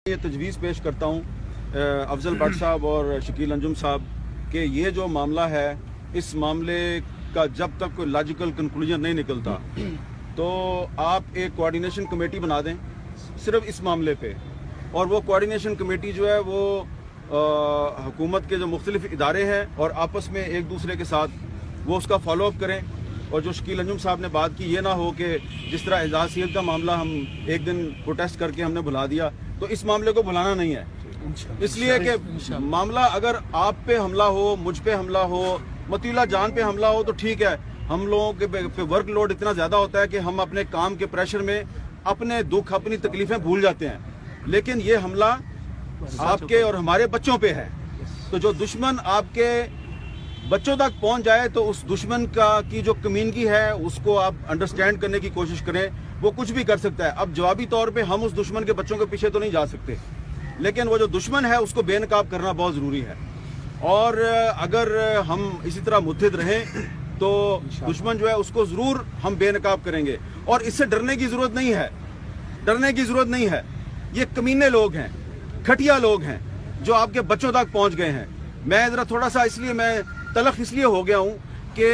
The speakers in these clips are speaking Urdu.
یہ تجویز پیش کرتا ہوں افضل بٹ صاحب اور شکیل انجم صاحب کہ یہ جو معاملہ ہے اس معاملے کا جب تک کوئی لاجیکل کنکلوژن نہیں نکلتا تو آپ ایک کوارڈینیشن کمیٹی بنا دیں صرف اس معاملے پہ، اور وہ کوارڈینیشن کمیٹی جو ہے وہ حکومت کے جو مختلف ادارے ہیں اور آپس میں ایک دوسرے کے ساتھ وہ اس کا فالو اپ کریں، اور جو شکیل انجم صاحب نے بات کی یہ نہ ہو کہ جس طرح اعزاز سید کا معاملہ ہم ایک دن پروٹیسٹ کر کے ہم نے بھلا دیا، تو اس معاملے کو بھلانا نہیں ہے، اس لیے کہ معاملہ اگر آپ پہ حملہ ہو، مجھ پہ حملہ ہو، مطیع جان پہ حملہ ہو تو ٹھیک ہے، ہم لوگوں کے پہ ورک لوڈ اتنا زیادہ ہوتا ہے کہ ہم اپنے کام کے پریشر میں اپنے دکھ اپنی تکلیفیں بھول جاتے ہیں، لیکن یہ حملہ آپ کے اور ہمارے بچوں پہ ہے، تو جو دشمن آپ کے بچوں تک پہنچ جائے تو اس دشمن کی جو کمینگی ہے اس کو آپ انڈرسٹینڈ کرنے کی کوشش کریں، وہ کچھ بھی کر سکتا ہے۔ اب جوابی طور پہ ہم اس دشمن کے بچوں کے پیچھے تو نہیں جا سکتے، لیکن وہ جو دشمن ہے اس کو بے نقاب کرنا بہت ضروری ہے، اور اگر ہم اسی طرح متحد رہیں تو دشمن جو ہے اس کو ضرور ہم بے نقاب کریں گے، اور اس سے ڈرنے کی ضرورت نہیں ہے، یہ کمینے لوگ ہیں، کھٹیا لوگ ہیں جو آپ کے بچوں تک پہنچ گئے ہیں۔ میں ذرا تھوڑا سا میں تلخ اس لیے ہو گیا ہوں کہ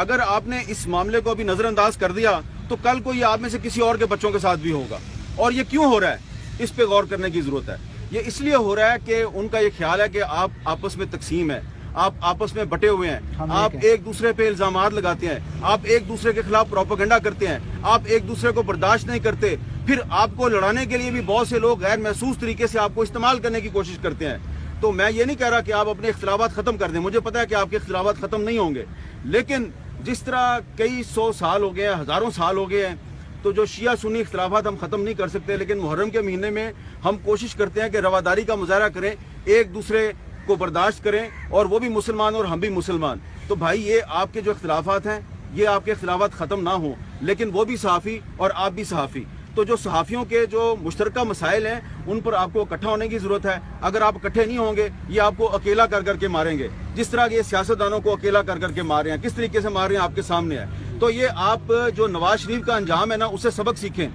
اگر آپ نے اس معاملے کو ابھی نظر انداز کر دیا تو کل کو یہ آپ میں سے کسی اور کے بچوں کے ساتھ بھی ہوگا، اور یہ کیوں ہو رہا ہے اس پہ غور کرنے کی ضرورت ہے۔ یہ اس لیے ہو رہا ہے کہ ان کا یہ خیال ہے کہ آپ آپس میں تقسیم ہے، آپ آپس میں بٹے ہوئے ہیں، آپ ایک دوسرے پہ الزامات لگاتے ہیں، آپ ایک دوسرے کے خلاف پروپیگنڈا کرتے ہیں، آپ ایک دوسرے کو برداشت نہیں کرتے، پھر آپ کو لڑانے کے لیے بھی بہت سے لوگ غیر محسوس طریقے سے آپ کو استعمال کرنے کی کوشش کرتے ہیں۔ تو میں یہ نہیں کہہ رہا کہ آپ اپنے اختلافات ختم کر دیں، مجھے پتا ہے کہ آپ کے اختلافات ختم نہیں ہوں گے، لیکن جس طرح کئی 100 سال ہو گئے ہیں، ہزاروں سال ہو گئے ہیں، تو جو شیعہ سنی اختلافات ہم ختم نہیں کر سکتے، لیکن محرم کے مہینے میں ہم کوشش کرتے ہیں کہ رواداری کا مظاہرہ کریں، ایک دوسرے کو برداشت کریں، اور وہ بھی مسلمان اور ہم بھی مسلمان۔ تو بھائی یہ آپ کے جو اختلافات ہیں یہ آپ کے اختلافات ختم نہ ہوں، لیکن وہ بھی صحافی اور آپ بھی صحافی، تو جو صحافیوں کے جو مشترکہ مسائل ہیں ان پر آپ کو اکٹھا ہونے کی ضرورت ہے۔ اگر آپ اکٹھے نہیں ہوں گے یہ آپ کو اکیلا کر کے ماریں گے، جس طرح یہ سیاستدانوں کو اکیلا کر کے مار رہے ہیں، کس طریقے سے مار رہے ہیں آپ کے سامنے ہے۔ تو یہ آپ جو نواز شریف کا انجام ہے نا اس سے سبق سیکھیں،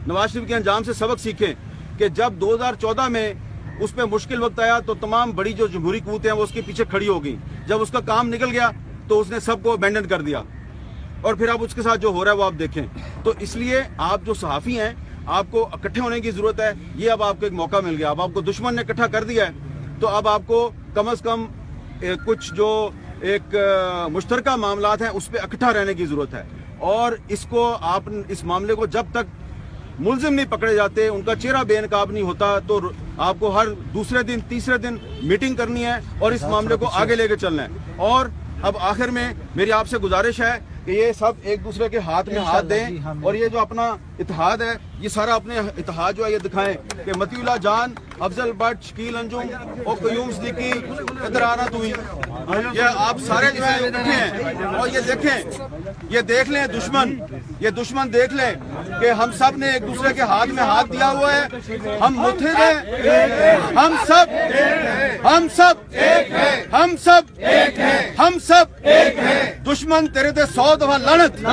نواز شریف کے انجام سے سبق سیکھیں کہ جب 2014 میں اس پہ مشکل وقت آیا تو تمام بڑی جو جمہوری قوتیں ہیں وہ اس کے پیچھے کھڑی ہو گئیں، جب اس کا کام نکل گیا تو اس نے سب کو ابینڈن کر دیا، اور پھر اب اس کے ساتھ جو ہو رہا ہے وہ آپ دیکھیں۔ تو اس لیے آپ جو صحافی ہیں آپ کو اکٹھے ہونے کی ضرورت ہے، یہ اب آپ کو ایک موقع مل گیا، اب آپ کو دشمن نے اکٹھا کر دیا ہے، تو اب آپ کو کم از کم کچھ جو ایک مشترکہ معاملات ہیں اس پہ اکٹھا رہنے کی ضرورت ہے، اور اس کو آپ اس معاملے کو جب تک ملزم نہیں پکڑے جاتے، ان کا چہرہ بے نقاب نہیں ہوتا، تو آپ کو ہر دوسرے دن تیسرے دن میٹنگ کرنی ہے اور اس معاملے کو آگے لے کے چلنا ہے۔ اور اب آخر میں میری آپ سے گزارش ہے کہ یہ سب ایک دوسرے کے ہاتھ میں ہاتھ دیں، اور یہ جو اپنا اتحاد ہے یہ سارا اپنے اتحاد جو ہے یہ دکھائیں کہ مطیع اللہ جان، افضل بٹ، شکیل انجم اور قیوم صدیقی ادھر آنا ہوئی، یہ آپ سارے جو ہیں اکٹھے ہیں، اور یہ دیکھیں، یہ دیکھ لیں دشمن دیکھ لیں کہ ہم سب نے ایک دوسرے کے ہاتھ میں ہاتھ دیا ہوا ہے، ہم متحد ہیں، ہم سب دشمن تیرے تے 100 دفعہ لعنت۔